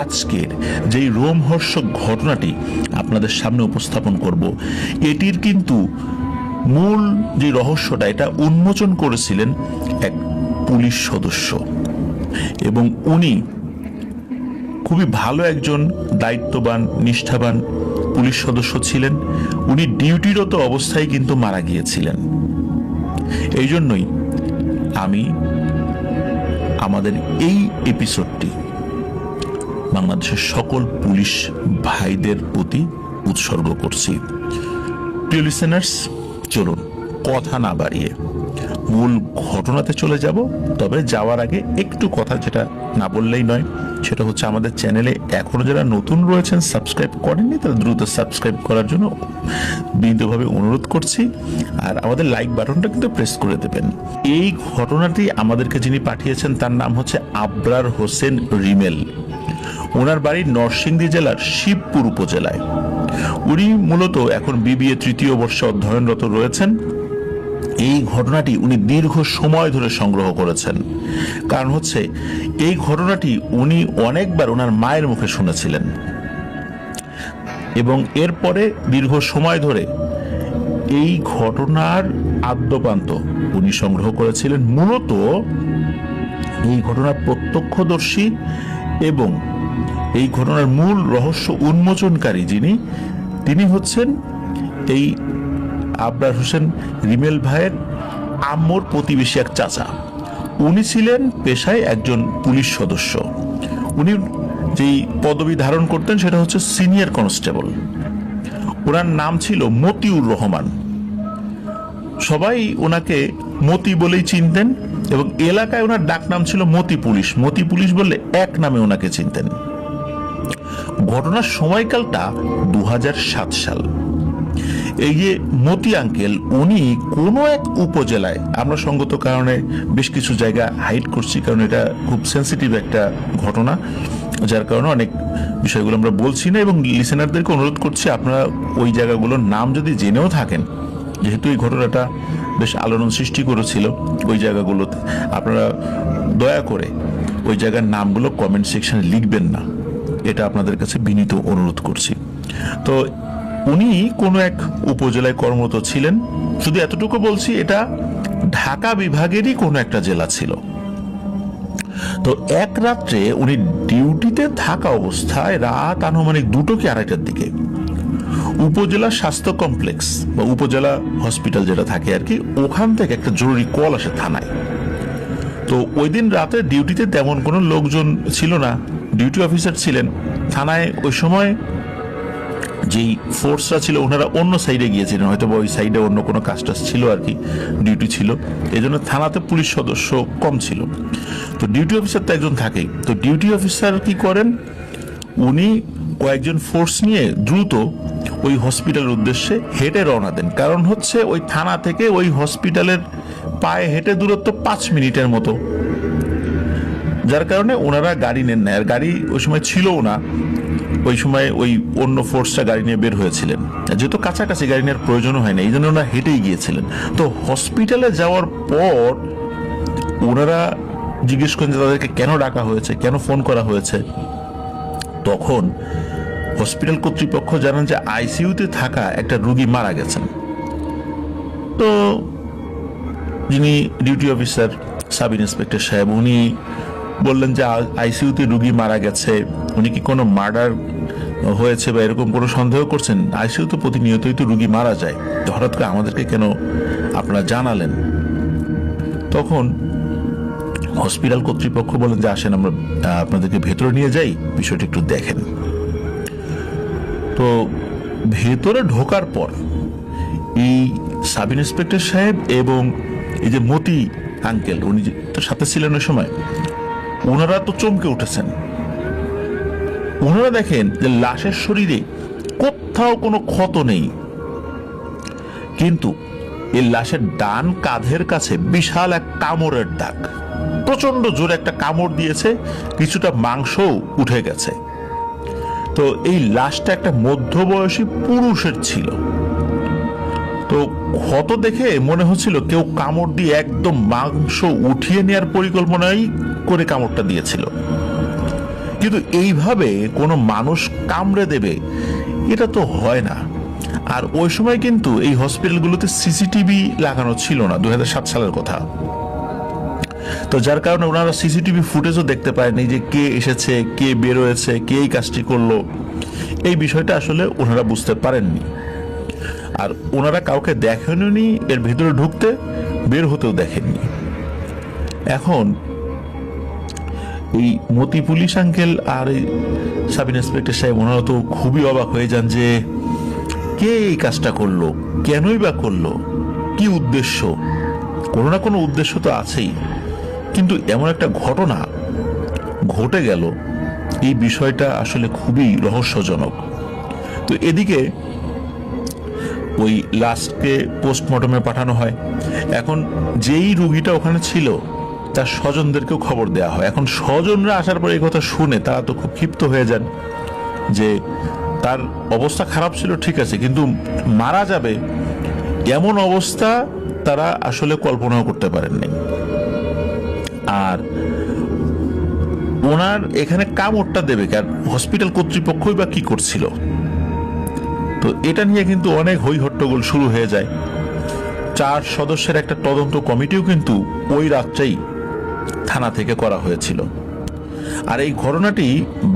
আজকের যেই রোমহর্ষক ঘটনাটি আপনাদের সামনে উপস্থাপন করব, এটির কিন্তু মূল যে রহস্যটা এটা উন্মোচন করেছিলেন এক পুলিশ সদস্য, এবং উনি খুবই ভালো একজন দায়িত্ববান নিষ্ঠাবান পুলিশ সদস্য ছিলেন। উনি ডিউটিরত অবস্থায় কিন্তু মারা গিয়েছিলেন। এই জন্যই আমি আমাদের এই এপিসোডটি বাংলাদেশের সকল পুলিশ ভাইদের প্রতি উৎসর্গ করছি। প্রিয় লিসেনার্স, চলুন কথা না বাড়িয়ে মূল ঘটনাতে চলে যাব। তবে যাওয়ার আগে একটু কথা যেটা না বললেই নয়, সেটা হচ্ছে আমাদের চ্যানেলে এখনো যারা নতুন রয়েছেন সাবস্ক্রাইব করেননি, তারা দ্রুত সাবস্ক্রাইব করার জন্য বিনীতভাবে অনুরোধ করছি। আর আমাদের লাইক বাটনটা কিন্তু প্রেস করে দেবেন। এই ঘটনাটি আমাদেরকে যিনি পাঠিয়েছেন তার নাম হচ্ছে আবরার হোসেন রিমেল। ওনার বাড়ি নরসিংদী জেলার শিবপুর উপজেলায়। উনি মূলত এখন বিবিএ তৃতীয় বর্ষে অধ্যয়নরত রয়েছেন। এই ঘটনাটি উনি দীর্ঘ সময় ধরে সংগ্রহ করেছেন, কারণ হচ্ছে এই ঘটনাটি উনি অনেকবার ওনার মায়ের মুখে শুনেছিলেন, এবং এরপরে দীর্ঘ সময় ধরে এই ঘটনার আদ্যোপান্ত উনি সংগ্রহ করেছিলেন। মূলত এই ঘটনার প্রত্যক্ষদর্শী এবং এই ঘটনার মূল রহস্য উন্মোচনকারী তিনি হচ্ছেন এই আবরার হোসেন রিমেল ভাইয়ের আম্মুর প্রতিবেশী এক চাচা। উনি ছিলেন পেশায় একজন পুলিশ সদস্য। উনি যেই পদবি ধারণ করতেন সেটা হচ্ছে সিনিয়র কনস্টেবল। ওনার নাম ছিল মতিউর রহমান। সবাই ওনাকে মতি বলেই চিনতেন, এবং এলাকায় ওনার ডাক নাম ছিল মতি পুলিশ। মতি পুলিশ বললে এক নামে ওনাকে চিনতেন। ঘটনার সময়কালটা 2007 সাল। এই যে মতি আঙ্কেল, উনি কোনো এক উপজেলায়, আমরা সঙ্গত কারণে বেশ কিছু জায়গা হাইড করছি, কারণ এটা খুব সেন্সিটিভ একটা ঘটনা, যার কারণে অনেক বিষয়গুলো আমরা বলছি না। এবং লিসেনারদেরকে অনুরোধ করছি, আপনারা ওই জায়গাগুলোর নাম যদি জেনেও থাকেন, যেহেতু এই ঘটনাটা বেশ আলোড়ন সৃষ্টি করেছিল ওই জায়গাগুলোতে, আপনারা দয়া করে ওই জায়গার নামগুলো কমেন্ট সেকশনে লিখবেন না, এটা আপনাদের কাছে বিনীত অনুরোধ করছি। তো উনি কোনো এক উপজেলায় কর্মরত ছিলেন। শুধু এতটুকু বলছি, এটা ঢাকা বিভাগেরই কোনো একটা জেলা ছিল। তো এক রাত্রে উনি ডিউটিতে থাকা অবস্থায় রাত আনুমানিক 2টো কি 2:30টার দিকে উপজেলা স্বাস্থ্য কমপ্লেক্স বা উপজেলা হসপিটাল যেটা থাকে আর কি, ওখান থেকে একটা জরুরি কল আসে থানায়। তো ওই দিন রাতে ডিউটিতে তেমন কোনো লোকজন ছিল না, ডিউটি অফিসার ছিলেন। থানায় ওই সময় যেই ফোর্সরা ছিল ওনারা অন্য সাইডে গিয়েছিলেন, হয়তো ওই সাইডে অন্য কোনো কাজ টাজ ছিল আর কি, ডিউটি ছিল, এই জন্য থানাতে পুলিশ সদস্য কম ছিল। তো ডিউটি অফিসার তো একজন থাকেই। তো ডিউটি অফিসার কি করেন, উনি কয়েকজন ফোর্স নিয়ে দ্রুত ওই হসপিটালের উদ্দেশ্যে হেঁটে রওনা দেন। কারণ হচ্ছে ওই থানা থেকে ওই হসপিটালের পায়ে হেঁটে দূরত্ব 5 মিনিটের মতো, যার কারণে ওনারা গাড়ি নেন না। আর গাড়ি ওই সময় ছিলও না, ওই সময় ওই অন্য ফোর্সটা গাড়ি নিয়ে বের হয়েছিলেন, যেহেতু কাছাকাছি গাড়ি নেওয়ার প্রয়োজনও হয় না, এই জন্য ওনারা হেঁটেই গিয়েছিলেন। তো হসপিটালে যাওয়ার পর ওনারা জিজ্ঞেস করেন যে তাদেরকে কেন ডাকা হয়েছে, কেন ফোন করা হয়েছে। তখন হসপিটাল কর্তৃপক্ষ জানান যে আইসিইউতে থাকা একটা রোগী মারা গেছেন। তো যিনি ডিউটি অফিসার সাব ইন্সপেক্টর সাহেব, উনি বললেন যে আইসিইউতে রোগী মারা গেছে, উনি কি কোনো মার্ডার হয়েছে বা এরকম কোনো সন্দেহ করছেন? আইসিইউতে প্রতিনিয়তই তো রোগী মারা যায়, হঠাৎ করে আমাদেরকে কেন আপনারা জানালেন? তখন হসপিটাল কর্তৃপক্ষ বলেন যে আসেন আমরা আপনাদেরকে ভেতরে নিয়ে যাই, বিষয়টা একটু দেখেন। তো ভেতরে ঢোকার পর এই সাব ইন্সপেক্টর সাহেব এবং এই যে মতি আঙ্কেল, উনি তো সাথে ছিলেন ওই সময়, ওনারা তো চমকে উঠেছেন। ওনারা দেখেন যে লাশের শরীরে কোথাও কোনো ক্ষত নেই, কিন্তু এই লাশের ডান কাঁধের কাছে বিশাল এক কামড়ের দাগ, প্রচন্ড জোরে একটা কামড় দিয়েছে, কিছুটা মাংসও উঠে গেছে। তো এই লাশটা একটা মধ্যবয়সী পুরুষের ছিল। তো ক্ষত দেখে মনে হচ্ছিল কেউ কামড় দিয়ে একদম মাংস উঠিয়ে নেওয়ার পরিকল্পনাই করে কামড়টা দিয়েছিল। কিন্তু এইভাবে কোনো মানুষ কামড়ে দেবে এটা তো হয় না। আর ওই সময় কিন্তু এই হসপিটালগুলোতে সিসিটিভি লাগানো ছিল না, 2007 সালের কথা। তো যার কারণে ওনারা সিসিটিভি ফুটেজও দেখতে পায়নি যে কে এসেছে, কে বেরোয়েছে, কে এই কাজটি করলো, এই বিষয়টা আসলে ওনারা বুঝতে পারেননি। আর ওনারা কাউকে দেখেননি এর ভিতরে ঢুকতে, বের হতেও দেখেননি। এখন এই মতি পুলিশ আঙ্কেল আর এই সাব ইন্সপেক্টর সাহেব ওনারা তো খুবই অবাক হয়ে যান যে কে এই কাজটা করলো, কেনই বা করলো, কি উদ্দেশ্য। কোনো না কোনো উদ্দেশ্য তো আছেই, কিন্তু এমন একটা ঘটনা ঘটে গেল, এই বিষয়টা আসলে খুবই রহস্যজনক। তো এদিকে ওই লাশকে পোস্টমর্টমে পাঠানো হয়। এখন যেই রুগীটা ওখানে ছিল তার স্বজনদেরকেও খবর দেওয়া হয়। এখন স্বজনরা আসার পর এই কথা শুনে তারা তো খুব ক্ষিপ্ত হয়ে যান যে তার অবস্থা খারাপ ছিল ঠিক আছে, কিন্তু মারা যাবে এমন অবস্থা তারা আসলে কল্পনাও করতে পারেননি। আর ওনার এখানে কামড়টা দেবে কারণ হসপিটাল কর্তৃপক্ষই বা কি করছিল। তো এটা নিয়ে কিন্তু অনেক হই হট্টগোল শুরু হয়ে যায়। 4 সদস্যের একটা তদন্ত কমিটিও কিন্তু ওই রাত্রেই থানা থেকে করা হয়েছিল। আর এই ঘটনাটি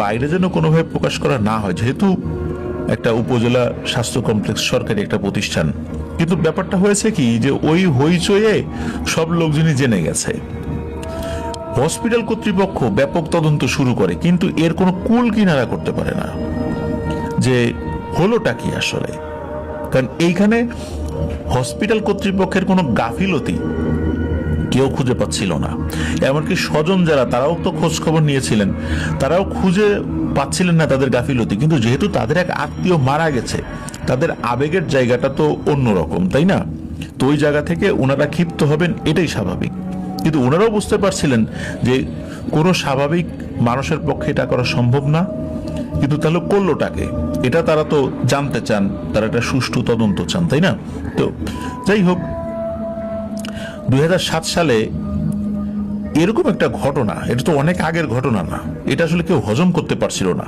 বাইরে যেন কোনোভাবে প্রকাশ করা না হয়, যেহেতু একটা উপজেলা স্বাস্থ্য কমপ্লেক্স সরকারি একটা প্রতিষ্ঠান। কিন্তু ব্যাপারটা হয়েছে কি যে ওই হইচয়ে সব লোকজনই জেনে গেছে। হসপিটাল কর্তৃপক্ষ ব্যাপক তদন্ত শুরু করে, কিন্তু এর কোনো কুল কিনারা করতে পারে না যে হলোটা কি আসলে। কারণ এইখানে হসপিটাল কর্তৃপক্ষের কোনো গাফিলতি কেউ খুঁজে পাচ্ছিল না। এমনকি স্বজন যারা তারাও তো খোঁজ খবর নিয়েছিলেন, তারাও খুঁজে পাচ্ছিলেন না তাদের গাফিলতি। কিন্তু যেহেতু তাদের এক আত্মীয় মারা গেছে, তাদের আবেগের জায়গাটা তো অন্যরকম, তাই না? তো ওই জায়গা থেকে ওনারা ক্ষিপ্ত হবেন, এটাই স্বাভাবিক। কিন্তু ওনারাও বুঝতে পারছিলেন যে কোনো স্বাভাবিক মানুষের পক্ষে এটা করা সম্ভব না। কিন্তু তাহলে করলোটাকে, এটা তারা তো জানতে চান, তারা একটা সুষ্ঠু তদন্ত চান, তাই না? তো যাই হোক, 2007 সালে এরকম একটা ঘটনা, এটা তো অনেক আগের ঘটনা না, এটা আসলে কেউ হজম করতে পারছিল না।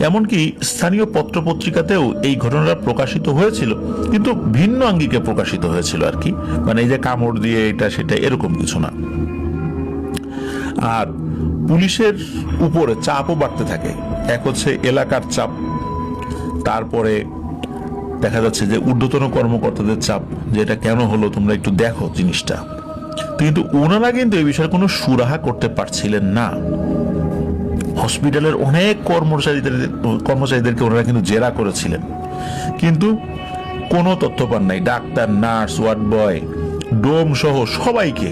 এমনকি স্থানীয় পত্রপত্রিকাতেও এই ঘটনাটা প্রকাশিত হয়েছিল, কিন্তু ভিন্ন আঙ্গিকে প্রকাশিত হয়েছিল আর কি। মানে এই যে কামড় দিয়ে এটা সেটা এরকম কিছু না। আর পুলিশের উপরে চাপও বাড়তে থাকে। এক হচ্ছে এলাকার চাপ, তারপরে দেখা যাচ্ছে যে ঊর্ধ্বতন কর্মকর্তাদের চাপ, যে এটা কেন হলো, তোমরা একটু দেখো জিনিসটা। কিন্তু ওনারা কিন্তু এই বিষয়ে কোনো সুরাহা করতে পারছিলেন না। হসপিটালের অনেক কর্মচারীদেরকে ওনারা কিন্তু জেরা করেছিলেন, কিন্তু কোনো তথ্য পান নাই। ডাক্তার, নার্স, ওয়ার্ড বয়, ডোম সহ সবাইকে,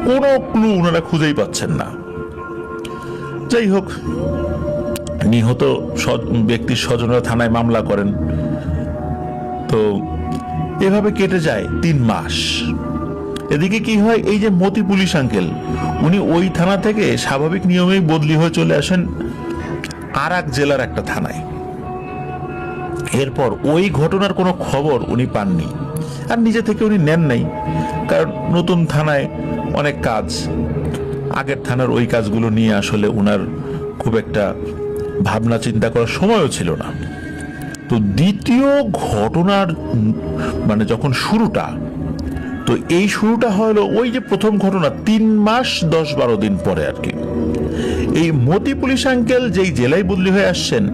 কোনো ক্লু ওনারা খুঁজেই পাচ্ছেন না। যাই হোক, নিহত ব্যক্তির স্বজনরা থানায় মামলা করেন। তো এভাবে কেটে যায় 3 মাস। এদিকে কি হয়, এই যে মতি পুলিশ আঙ্কেল, উনি ওই থানা থেকে স্বাভাবিক নিয়মেই বদলি হয়ে চলে আসেন আর এক জেলার একটা থানায়। এরপর ওই ঘটনার কোনো খবর উনি পাননি, আর নিজে থেকে উনি নেন নাই, কারণ নতুন থানায় অনেক কাজ, আগের থানার ওই কাজগুলো নিয়ে আসলে উনার খুব একটা ভাবনা চিন্তা করার সময়ও ছিল না। তো দ্বিতীয় ঘটনার মানে যখন শুরুটা, তো এই শুরুটা হলো ওই যে প্রথম ঘটনা 3 মাস 10-12 দিন পরে আর কি। এই মতি পুলিশ আঙ্কেল যেই জেলায় বদলি হয়ে আসছেন,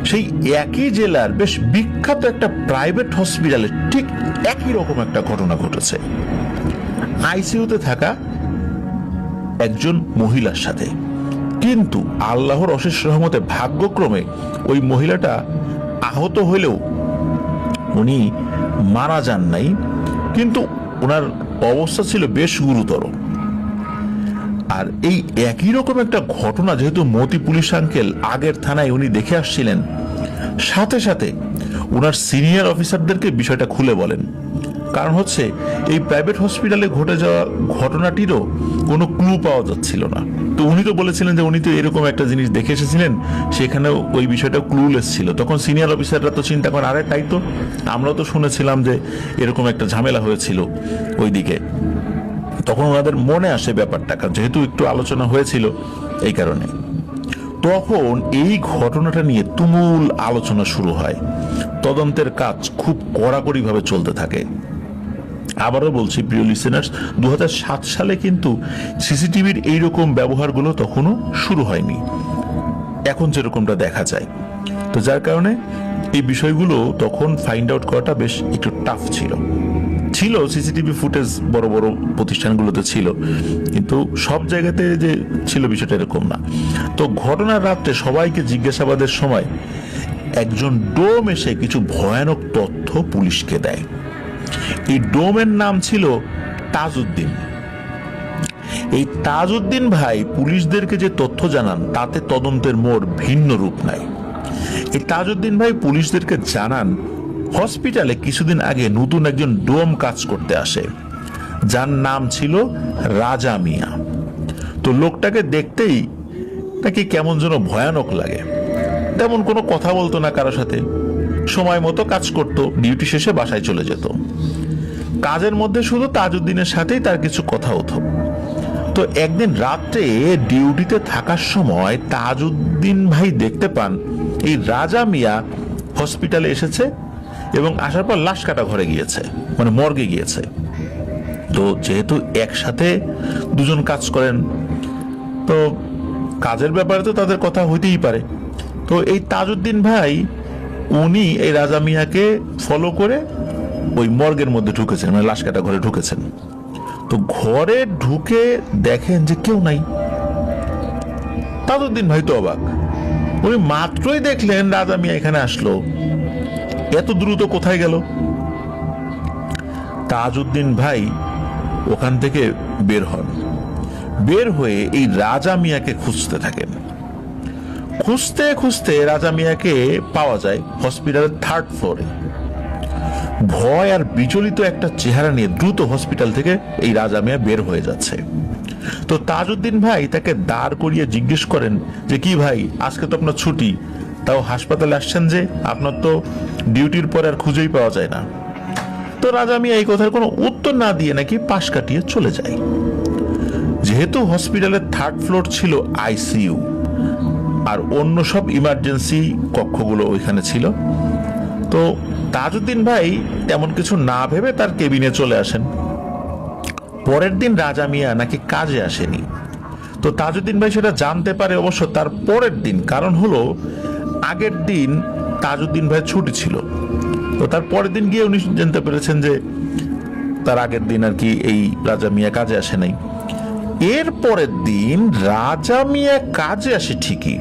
সেই একই জেলার বেশ বিখ্যাত একটা প্রাইভেট হসপিটালে ঠিক একই রকম একটা ঘটনা ঘটেছে, আইসিইউতে থাকা একজন মহিলার সাথে। কিন্তু আল্লাহর অশেষ রহমতে ভাগ্যক্রমে ওই মহিলাটা আহত হলেও উনি মারা যান নাই, কিন্তু ওনার অবস্থা ছিল বেশ গুরুতর। আর এই একই রকম একটা ঘটনা যেহেতু মতি পুলিশ আঙ্কেল আগের থানায় উনি দেখে আসছিলেন, সাথে সাথে ওনার সিনিয়র অফিসারদেরকে বিষয়টা খুলে বলেন। কারণ হচ্ছে এই প্রাইভেট হসপিটালে ঘটে যাওয়া ঘটনাটিরও কোনো ক্লু পাওয়া যাচ্ছিল না। তো উনি তো বলেছিলেন যে উনি তো এরকম একটা জিনিস দেখে এসেছিলেন, সেখানেও ওই বিষয়টা ক্লুলেস ছিল। তখন সিনিয়র অফিসাররা তো চিন্তা করেন, আরে তাই তো, আমরাও তো শুনেছিলাম যে এরকম একটা ঝামেলা হয়েছিল ওইদিকে। তখন ওনাদের মনে আসে ব্যাপারটা, যেহেতু একটু আলোচনা হয়েছিল এই কারণে। তখন এই ঘটনাটা নিয়ে তুমুল আলোচনা শুরু হয়। তদন্তের কাজ খুব কড়াকড়িভাবে চলতে থাকে। আবারও বলছি প্রিয় লিসেনার্স, 2007 সালে কিন্তু সিসিটিভির এইরকম ব্যবহারগুলো তখনও শুরু হয়নি, এখন যেরকমটা দেখা যায়। তো যার কারণে এই বিষয়গুলো তখন ফাইন্ড আউট করাটা বেশ একটু টাফ ছিল। সিসিটিভি ফুটেজ বড় বড় প্রতিষ্ঠানগুলোতে ছিল, কিন্তু সব জায়গাতে যে ছিল বিষয়টা এরকম না। তো ঘটনার রাত্রে সবাইকে জিজ্ঞাসাবাদের সময় একজন ডোম এসে কিছু ভয়ানক তথ্য পুলিশকে দেয়। এই ডোমের নাম ছিল তাজউদ্দিন। এই তাজউদ্দিন ভাই পুলিশদেরকে যে তথ্য জানান তাতে তদন্তের মোড় ভিন্ন রূপ নেয়। এই তাজউদ্দিন ভাই পুলিশদেরকে জানান হসপিটালে কিছুদিন আগে নতুন একজন ডোম কাজ করতে আসে, যার নাম ছিল রাজা মিয়া। তো লোকটাকে দেখতেই নাকি কেমন যেন ভয়ানক লাগে। তেমন কোনো কথা বলতো না কারোর সাথে, সময় মতো কাজ করত, ডিউটি শেষে বাসায় চলে যেত। কাজের মধ্যে শুধু তাজউদ্দিনের সাথেই তার কিছু কথা হতো। তো একদিন রাত্রে ডিউটিতে থাকার সময় তাজউদ্দিন ভাই দেখতে পান এই রাজা মিয়া হসপিটালে এসেছে এবং আসার পর লাশ কাটা ঘরে গিয়েছে, মানে মর্গে গিয়েছে। তো যেহেতু একসাথে দুজন কাজ করেন, তো কাজের ব্যাপারে তো তাদের কথা হইতেই পারে। তো এই তাজউদ্দিন ভাই উনি এই রাজা মিয়াকে ফলো করে ওই মর্গের মধ্যে ঢুকেছেন, মানে লাশ কাটা ঘরে ঢুকেছেন। তো ঘরে ঢুকে দেখেন যে কেউ নাই। তাজউদ্দিন ভাই তো অবাক, উনি মাত্রই দেখলেন রাজা মিয়া এখানে আসলো, এত দ্রুত কোথায় গেল? তাজউদ্দিন ভাই ওখান থেকে বের হন, বের হয়ে এই রাজা মিয়াকে খুঁজতে থাকেন। খুঁজতে খুঁজতে রাজা মিয়াকে পাওয়া যায় হসপিটালের 3rd ফ্লোরে। ভয় আর বিচলিত একটা চেহারা নিয়ে দ্রুত হসপিটাল থেকে এই রাজা মিয়া বের হয়ে যাচ্ছে। তো তাজউদ্দিন ভাই তাকে দাঁড় করিয়ে জিজ্ঞেস করেন যে কি ভাই, আজকে তো আপনার ছুটি, তাও হাসপাতালে আসছেন যে? আপনার তো ডিউটির পর আর খুঁজেই পাওয়া যায় না। তো রাজা মিয়া এই কথার কোনো উত্তর না দিয়ে নাকি পাশ কাটিয়ে চলে যায়। যেহেতু হসপিটালের 3rd ফ্লোর ছিল আইসিইউ আর অন্য সব ইমার্জেন্সি কক্ষগুলো ওইখানে ছিল, তো তাজউদ্দিন ভাই তেমন কিছু না ভেবে তার কেবিনে চলে আসেন। পরের দিন রাজা মিয়া নাকি কাজে আসেনি। তো তাজউদ্দিন ভাই সেটা জানতে পারে অবশ্য তার পরের দিন, কারণ হলো আগের দিন তাজউদ্দিন ভাই ছুটি ছিল। তো তার পরের দিন গিয়ে উনি জানতে পেরেছেন যে তার আগের দিন আর কি এই রাজা মিয়া কাজে আসে নাই। এর পরের দিন রাজা মিয়া কাজে আসে ঠিকই,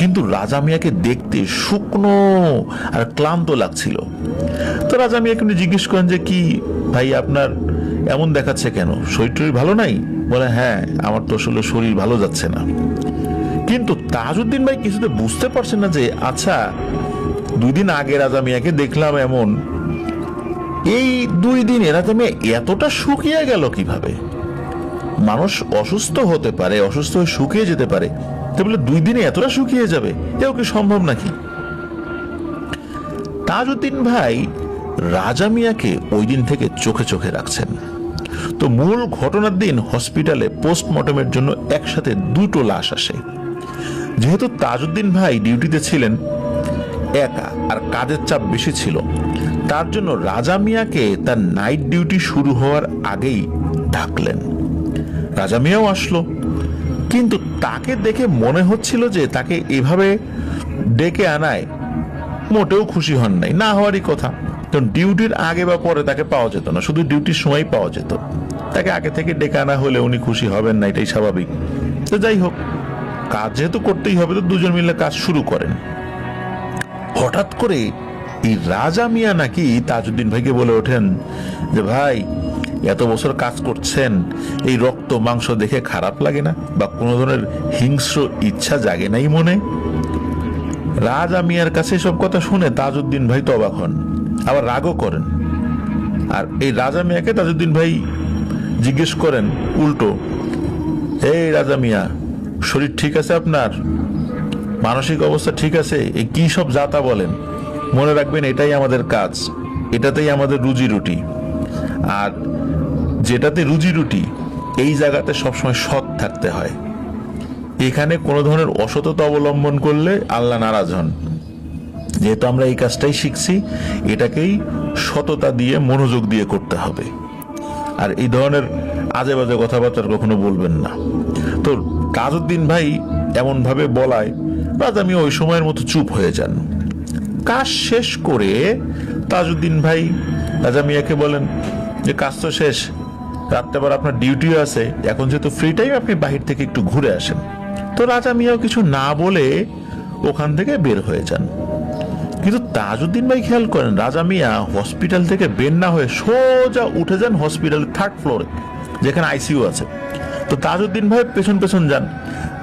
কিন্তু রাজা মিয়াকে দেখতে শুকনো আর ক্লান্ত লাগছিল। তো রাজা মিয়াকে উনি জিজ্ঞেস করেন যে কি ভাই, আপনার এমন দেখাচ্ছে কেন, শরীর টরীর ভালো নাই? বলে হ্যাঁ, আমার তো আসলে শরীর ভালো যাচ্ছে না। কিন্তু তাজউদ্দিন ভাই কিছুতে বুঝতে পারছেন না যে আচ্ছা 2 দিন আগে রাজা মিয়াকে দেখলাম এমন, এই 2 দিনে রাজা মিয়া এতটা শুকিয়ে গেল কিভাবে? মানুষ অসুস্থ হতে পারে, অসুস্থ হয়ে শুকিয়ে যেতে পারে, তো বলে 2 দিনে এতটা শুকিয়ে যাবে, এও কি সম্ভব নাকি? তাজউদ্দিন ভাই রাজা মিয়াকে ওই দিন থেকে চোখে চোখে রাখছেন। তো মূল ঘটনার দিন হসপিটালে পোস্টমর্টমের জন্য একসাথে 2টো লাশ আসে। যেহেতু তাজউদ্দিন ভাই ডিউটিতে ছিলেন একা আর কাজের চাপ বেশি ছিল, তার জন্য রাজা মিয়াকে তার নাইট ডিউটি শুরু হওয়ার আগেই ডাকলেন। রাজা মিয়াও আসলো, কিন্তু তাকে দেখে মনে হচ্ছিল যে তাকে এভাবে ডেকে আনায় মোটেও খুশি হন নাই, না হওয়ারই কথা। কারণ ডিউটির আগে বা পরে তাকে পাওয়া যেত না, শুধু ডিউটির সময় পাওয়া যেত। তাকে আগে থেকে ডেকে আনা হলে উনি খুশি হবেন না, এটাই স্বাভাবিক। তো যাই হোক, কাজ যেহেতু করতেই হবে, তো 2জন মিলে কাজ শুরু করেন। হঠাৎ করে এই রাজা মিয়া নাকি তাজউদ্দিন ভাইকে বলে ওঠেন যে ভাই, এত বছর কাজ করছেন, এই রক্ত মাংস দেখে খারাপ লাগে না, বা কোনো ধরনের হিংস্র ইচ্ছা জাগে নাই মনে? রাজা মিয়ার কাছে সব কথা শুনে তাজউদ্দিন ভাই তো অবাক হন, আবার রাগও করেন। আর এই রাজা মিয়াকে তাজউদ্দিন ভাই জিজ্ঞেস করেন উল্টো, এই রাজা মিয়া, শরীর ঠিক আছে আপনার? মানসিক অবস্থা ঠিক আছে? এই কি সব যাতা বলেন? মনে রাখবেন এটাই আমাদের কাজ, এটাতেই আমাদের রুজি রুটি, আর যেটাতে রুজি রুটি এই জায়গাতে সবসময় সৎ থাকতে হয়। এখানে কোনো ধরনের অসততা অবলম্বন করলে আল্লাহ নারাজ হন। যেহেতু আমরা এই কাজটাই শিখছি, এটাকেই সততা দিয়ে মনোযোগ দিয়ে করতে হবে। আর এই ধরনের আজে বাজে কথাবার্তা কখনো বলবেন না। তো তাজউদ্দিন ভাই এমন ভাবে বলায় রাজা মিয়া ওই সময়ের মতো চুপ হয়ে যান। কাজ শেষ করে তাজউদ্দিন ভাই রাজা মিয়াকে বলেন যে কাজ তো শেষ, রাত্রেবার আপনার ডিউটিও আছে, এখন যেহেতু ফ্রি টাইম আপনি বাহির থেকে একটু ঘুরে আসেন। তো রাজা মিয়াও কিছু না বলে ওখান থেকে বের হয়ে যান। কিন্তু তাজউদ্দিন ভাই খেয়াল করেন রাজা মিয়া হসপিটাল থেকে বের না হয়ে সোজা উঠে যান হসপিটালের 3rd ফ্লোরে, যেখানে আইসিইউ আছে। তো তাজউদ্দিন ভাই পেছন পেছন যান।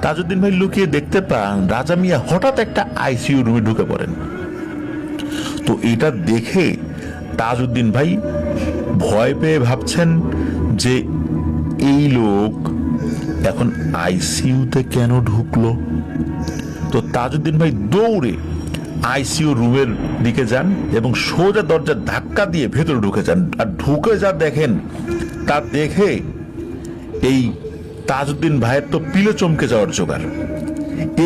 তাজউদ্দিন ভাই লুকিয়ে দেখতে পান রাজা মিয়া হঠাৎ একটা আইসিইউ রুমে ঢুকে পড়েন। তো এটা দেখে তাজউদ্দিন ভাই ভয় পেয়ে ভাবছেন যে এই লোক এখন আইসিইউতে কেন ঢুকলো। তো তাজউদ্দিন ভাই দৌড়ে আইসিইউ রুমের দিকে যান এবং সোজা দরজা ধাক্কা দিয়ে ভেতরে ঢুকে যান। আর ঢুকে যা দেখেন তা দেখে এই তাজউদ্দিন ভাইয়ের তো পিলে চমকে যাওয়ার জোগাড়।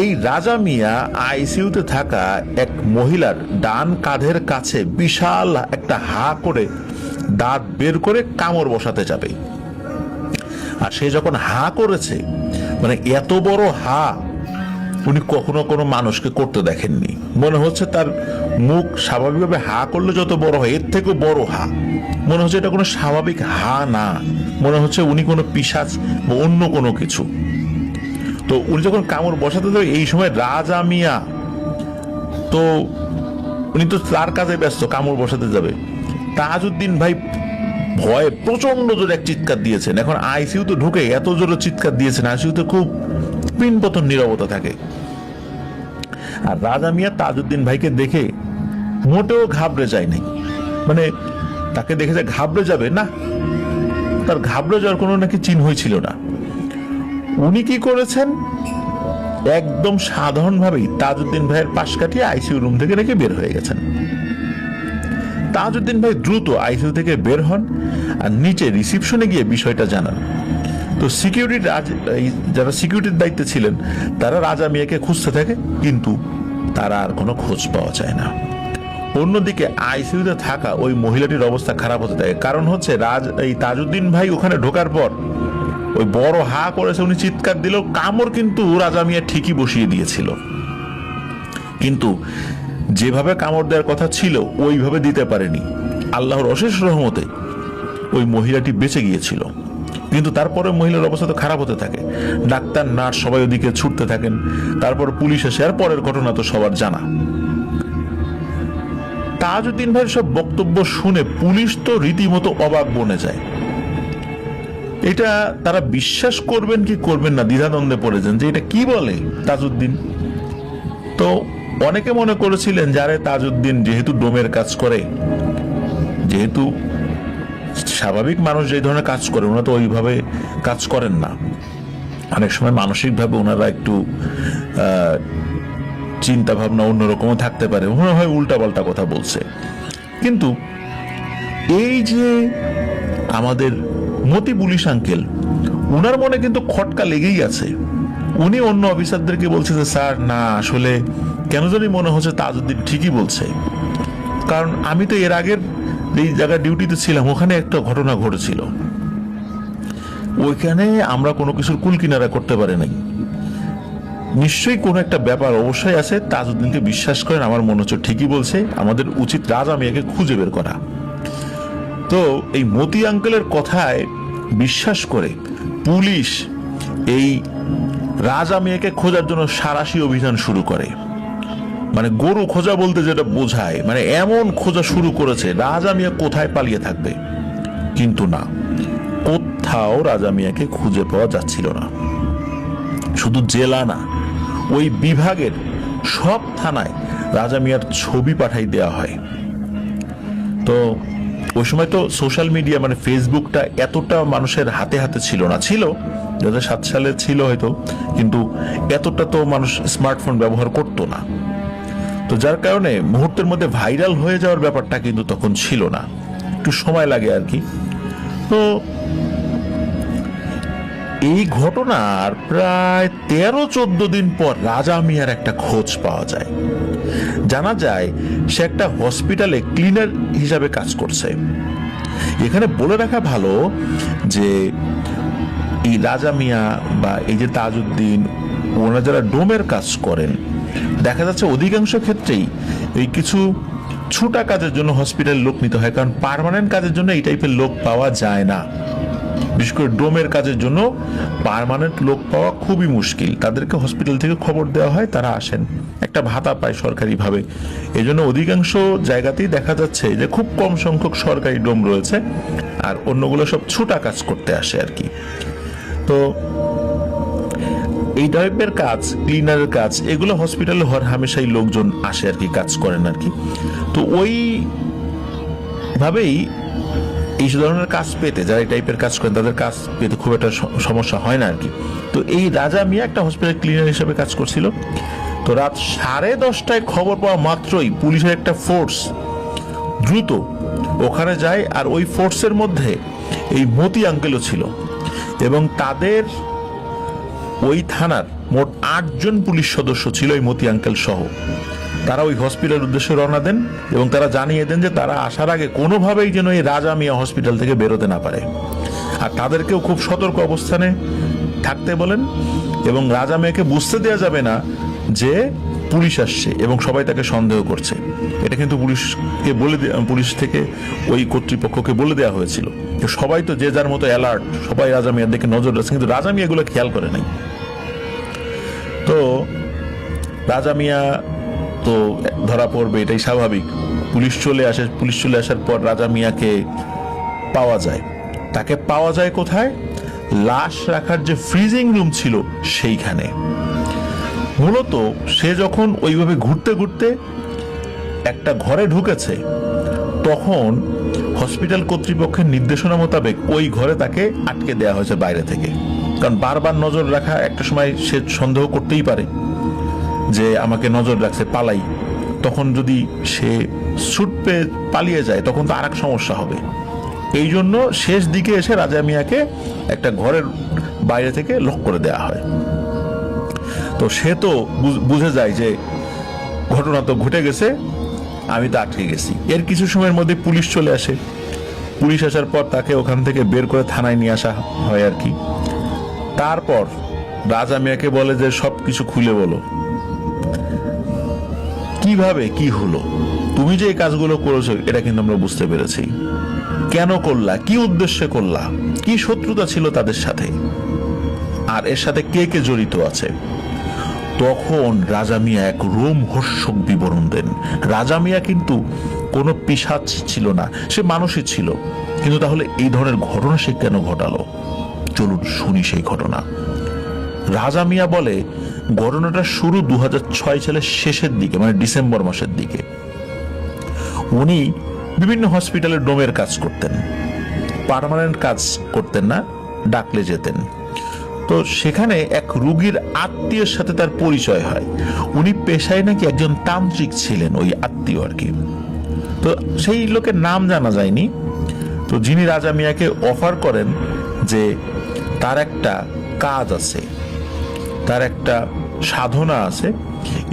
এই রাজা মিয়া আইসিইউতে থাকা এক মহিলার ডান কাঁধের কাছে বিশাল একটা হা করে দাঁত বের করে কামড় বসাতে যাবে। আর সে যখন হা করেছে, মানে এত বড় হা উনি কখনো কোনো মানুষকে করতে দেখেননি। মনে হচ্ছে তার মুখ স্বাভাবিকভাবে হা করলে যত বড় হয় এর থেকেও বড় হা। মনে হচ্ছে এটা কোনো স্বাভাবিক হা না, মনে হচ্ছে উনি কোনো পিশাচ বা অন্য কোনো কিছু। তো উনি যখন কামড় বসাতে যাবে এই সময় রাজা মিয়া তো উনি তো তার কাজে ব্যস্ত, কামড় বসাতে যাবে। তাজউদ্দিন ভাই ভয়ে প্রচন্ড জোরে এক চিৎকার দিয়েছেন। এখন আইসিইউতে ঢুকে এত জোরে চিৎকার দিয়েছেন, আইসিইউতে খুব পিনপতন নীরবতা থাকে। আর রাজা মিয়া তাজউদ্দিন ভাইকে দেখে মোটেও ঘাবড়ে যায়নি, মানে তাকে দেখে যে ঘাবড়ে যাবে না, তার ঘাবড়ে যাওয়ার কোনো নাকি চিহ্নই ছিল না। উনি কি করেছেন, একদম সাধারণভাবেই তাজউদ্দিন ভাইয়ের পাশ কাটিয়ে আইসিইউ রুম থেকে নাকি বের হয়ে গেছেন। তাজউদ্দিন ভাই দ্রুত আইসিইউ থেকে বের হন আর নিচে রিসিপশনে গিয়ে বিষয়টা জানান। তো যারা সিকিউরিটির দায়িত্বে ছিলেন তারা রাজা মিয়াকে খুঁজতে থাকে, কিন্তু তারা আর কোনো খোঁজ পাওয়া যায় না। অন্যদিকে আইসিইউতে থাকা ওই মহিলাটির অবস্থা খারাপ হতে থাকে। কারণ হচ্ছে এই তাজউদ্দিন ভাই ওখানে ঢোকার পর ওই বড় হা করেছে, উনি চিৎকার দিল, কামড় কিন্তু রাজা মিয়া ঠিকই বসিয়ে দিয়েছিল, কিন্তু যেভাবে কামড় দেওয়ার কথা ছিল ওইভাবে দিতে পারেনি। আল্লাহর অশেষ রহমতে ওই মহিলাটি বেঁচে গিয়েছিল, কিন্তু তারপরে মহিলার অবস্থা তো খারাপ হতে থাকে। ডাক্তার নার্স সবাই ওদিকে ছুটতে থাকেন। তারপর পুলিশ এসে, আর পরের ঘটনা তো সবার জানা। তাজউদ্দিন ভাইয়ের সব বক্তব্য শুনে পুলিশ তো রীতিমতো অবাক বনে যায়। এটা তারা বিশ্বাস করবেন কি করবেন না দ্বিধাদ্বন্দ্বে পড়েছেন যে এটা কি বলে তাজউদ্দিন। তো অনেকে মনে করেছিলেন যারে তাজউদ্দিন যেহেতু ডোমের কাজ করে, যেহেতু স্বাভাবিক মানুষ যে ধরনের কাজ করে ওনারা তো ওইভাবে কাজ করেন না, অনেক সময় মানসিকভাবে ওনারা একটু চিন্তা ভাবনা অন্যরকমও থাকতে পারে, মনে হয় উল্টাপাল্টা কথা বলছে। কিন্তু এই যে আমাদের মতি পুলিশ আঙ্কেল, ওনার মনে কিন্তু খটকা লেগেই আছে। উনি অন্য অফিসারদেরকে বলছে যে স্যার না, আসলে কেন জানি মনে হচ্ছে তাজউদ্দিন ঠিকই বলছে, কারণ আমি তো এর আগের এই জায়গায় ডিউটিতে ছিলাম, ওখানে একটা ঘটনা ঘটেছিল, ওইখানে আমরা কোনো কিছুর কুল কিনারা করতে পারি নাই, নিশ্চয়ই কোনো একটা ব্যাপার অবশ্যই আছে। তাজউদ্দিনকে বিশ্বাস করেন, আমার মনে হচ্ছে ঠিকই বলছে, আমাদের উচিত রাজা মিয়াকে খুঁজে বের করা। তো এই মতি আঙ্কেলের কথায় বিশ্বাস করে পুলিশ এই রাজা মিয়াকে খোঁজার জন্য সাঁড়াশি অভিযান শুরু করে। মানে গরু খোঁজা বলতে যেটা বোঝায়, মানে এমন খোঁজা শুরু করেছে রাজা মিয়া কোথায় পালিয়ে থাকবে। কিন্তু না, কোথাও রাজা মিয়াকে খুঁজে পাওয়া যাচ্ছিল না। শুধু জেলা না, ওই বিভাগের সব থানায় রাজা মিয়ার ছবি পাঠাই দেওয়া হয়। তো ওই সময় তো সোশ্যাল মিডিয়া মানে ফেসবুকটা এতটা মানুষের হাতে হাতে ছিল না, ছিল 2007 সালে ছিল হয়তো, কিন্তু এতটা তো মানুষ স্মার্টফোন ব্যবহার করতো না। তো যার কারণে মুহূর্তের মধ্যে ভাইরাল হয়ে যাওয়ার ব্যাপারটা কিন্তু তখন ছিল না, একটু সময় লাগে আর কি। তো এই ঘটনার প্রায় 13-14 দিন পর রাজা মিয়ার একটা খোঁজ পাওয়া যায়। জানা যায় সে একটা হসপিটালে ক্লিনার হিসাবে কাজ করছে। এখানে বলে রাখা ভালো যে এই রাজা মিয়া বা এই যে তাজউদ্দিন, ওনারা যারা ডোমের কাজ করেন, দেখা যাচ্ছে অধিকাংশ ক্ষেত্রেই এই কিছু ছুটা কাজের জন্য হসপিটালে লোক নিতে হয়, কারণ পার্মানেন্ট কাজের জন্য এই টাইপের লোক পাওয়া যায় না। বিশেষ করে ডোমের কাজের জন্য পার্মানেন্ট লোক পাওয়া খুবই মুশকিল। তাদেরকে হসপিটাল থেকে খবর দেওয়া হয়, তারা আসেন, একটা ভাতা পায় সরকারিভাবে। এই জন্য অধিকাংশ জায়গাতেই দেখা যাচ্ছে যে খুব কম সংখ্যক সরকারি ডোম রয়েছে, আর অন্যগুলো সব ছুটা কাজ করতে আসে আর কি। তো এই টাইপের কাজ, ক্লিনারের কাজ, এগুলো হসপিটালে হর হামেশাই লোকজন আসে আর কি, কাজ করেন আর কি। তো ওই ভাবেই এই ধরনের কাজ পেতে, যারা এই টাইপের কাজ করেন তাদের কাজ পেতে খুব একটা সমস্যা হয় না আর কি। তো এই রাজা মিয়া একটা হসপিটাল ক্লিনার হিসেবে কাজ করছিল। তো রাত 10:30টায় খবর পাওয়া মাত্রই পুলিশের একটা ফোর্স দ্রুত ওখানে যায়, আর ওই ফোর্সের মধ্যে এই মতি আঙ্কেলও ছিল, এবং তাদের ওই থানার মোট 8 জন পুলিশ সদস্য ছিল এই মতি আঙ্কেল সহ। তারা ওই হসপিটালের উদ্দেশ্যে রওনা দেন, এবং তারা জানিয়ে দেন যে তারা আসার আগে কোনোভাবেই যেন এই রাজা মিয়া হসপিটাল থেকে বেরোতে না পারে, আর তাদেরকেও খুব সতর্ক অবস্থানে থাকতে বলেন, এবং রাজা মিয়াকে বুঝতে দেওয়া যাবে না যে পুলিশ আসছে এবং সবাই তাকে সন্দেহ করছে। এটা কিন্তু পুলিশকে পুলিশ থেকে ওই কর্তৃপক্ষকে বলে দেওয়া হয়েছিল। সবাই তো যে যার মতো অ্যালার্ট, সবাই রাজা মিয়ার দিকে নজর রাখছে, কিন্তু রাজা মিয়া এগুলো খেয়াল করে নাই। তো রাজা মিয়া তো ধরা পড়বে, এটাই স্বাভাবিক। পুলিশ চলে আসে, পুলিশ চলে আসার পর রাজা মিয়াকে পাওয়া যায়। তাকে পাওয়া যায় কোথায়? লাশ রাখার যে ফ্রিজিং রুম ছিল সেইখানে। মূলত সে যখন ওইভাবে ঘুরতে ঘুরতে একটা ঘরে ঢুকেছে, তখন হসপিটাল কর্তৃপক্ষের নির্দেশনা মোতাবেক ওই ঘরে তাকে আটকে দেওয়া হয়েছে বাইরে থেকে। কারণ বারবার নজর রাখা, একটা সময় সে সন্দেহ করতেই পারে যে আমাকে নজর রাখছে, পালাই। তখন যদি সে ছুট পেয়ে পালিয়ে যায় তখন তো আর এক সমস্যা হবে। এই জন্য শেষ দিকে এসে রাজা মিয়াকে একটা ঘরের বাইরে থেকে লক করে দেওয়া হয়। তো সে তো বুঝে যায় যে ঘটনা তো ঘটে গেছে, আমি তো আটকে গেছি। এর কিছু সময়ের মধ্যে পুলিশ চলে আসে। পুলিশ আসার পর তাকে ওখান থেকে বের করে থানায় নিয়ে আসা হয় আর কি। তারপর রাজা মিয়াকে বলে যে সবকিছু খুলে বলো, কিভাবে কি হলো, তুমি যে এই কাজগুলো করেছো এটা কিন্তু আমরা বুঝতে পেরেছি। কেন করলা, কি উদ্দেশ্যে করলা, কি শত্রুতা ছিল তাদের সাথে, আর এর সাথে কে কে জড়িত আছে। তখন রাজা মিয়া এক রোমহর্ষক বিবরণ দেন। রাজা মিয়া কিন্তু কোনো পিশাচ ছিল না, সে মানুষই ছিল। কিন্তু তাহলে এই ধরনের ঘটনা সে কেন ঘটালো? চলুন শুনি সেই ঘটনা। রাজা মিয়া বলে ঘটনাটা শুরু 2006 সালের শেষের দিকে, মানে ডিসেম্বর মাসের দিকে। উনি বিভিন্ন হসপিটালে ডোমের কাজ করতেন, পার্মানেন্ট কাজ করতেন না, ডাকলে যেতেন। তো সেখানে এক রোগীর আত্মীয়ের সাথে তার পরিচয় হয়। উনি পেশায় নাকি একজন তান্ত্রিক ছিলেন, ওই আত্মীয় আর কি। তো সেই লোকের নাম জানা যায়নি। তো যিনি রাজা মিয়াকে অফার করেন যে তার একটা কাজ আছে, তার একটা সাধনা আছে,